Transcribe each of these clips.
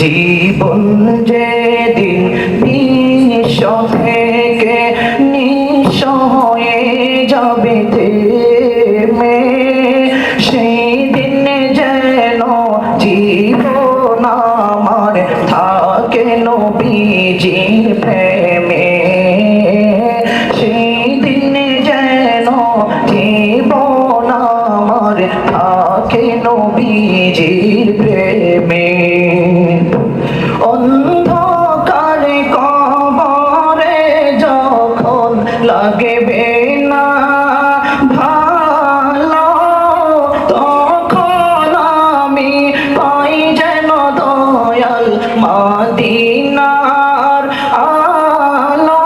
জীবন যেদিন নিঃস্ব থেকে নিঃস্ব হয়ে যাবে থেমে, সেই দিন যেন জীবন আমার থাকে নবীজির প্রেমে। সেই দিন যেন জীবন আমার থাকে নবীজির প্রেমে। অন্ধকারে কবরে যখন লাগবে না ভালো, তখন আমি পাই যেন দয়াল মদিনার আলো।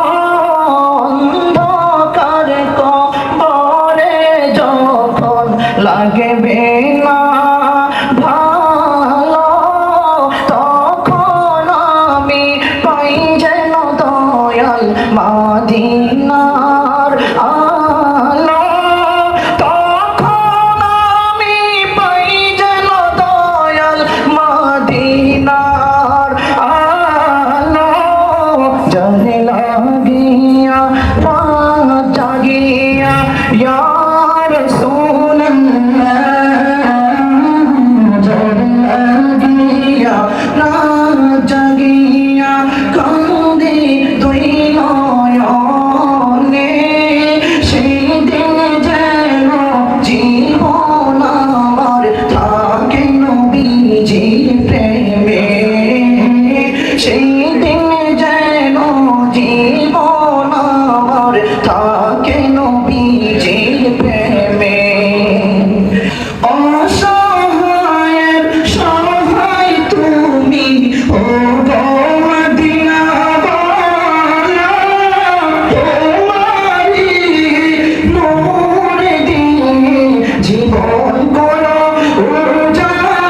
অন্ধকারে কবরে যখন লাগবে না মদিনার আলো, তখন আমি পাই যেন দয়াল মদিনার আলো। জানে লাগিয়া রাত জাগিয়া ইয়া রাসূলুল্লাহ, জানে লাগিয়া রাত জাগিয়া কান্দে তুই সেই দিন যেন জীবন আমার থাকে নবীজির প্রেমে। অসহায়ের সহায় তুমি ও গো মদিনাওয়ালা, তোমারই নূর দিয়ে জীবন করো উজালা।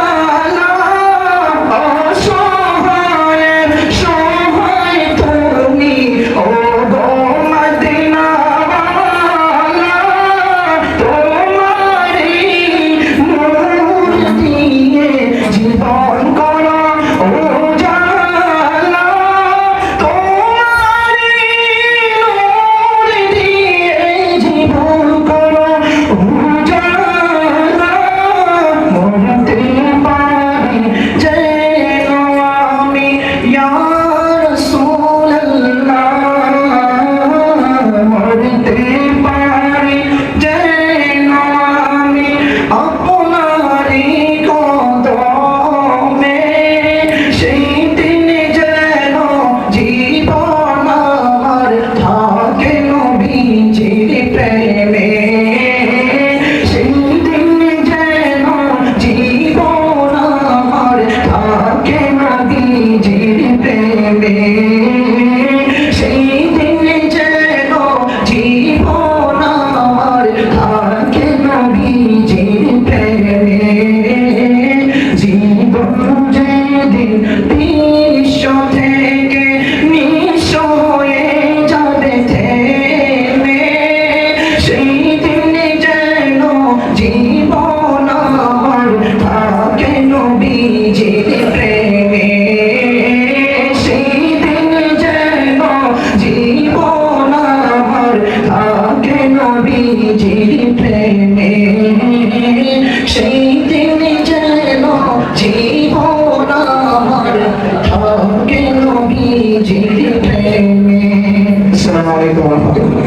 সেই দিন যেন জীবন আমার থাকে নবীজির প্রেমে। আসসালামু আলাইকুম ওয়া রাহমাতুল্লাহ।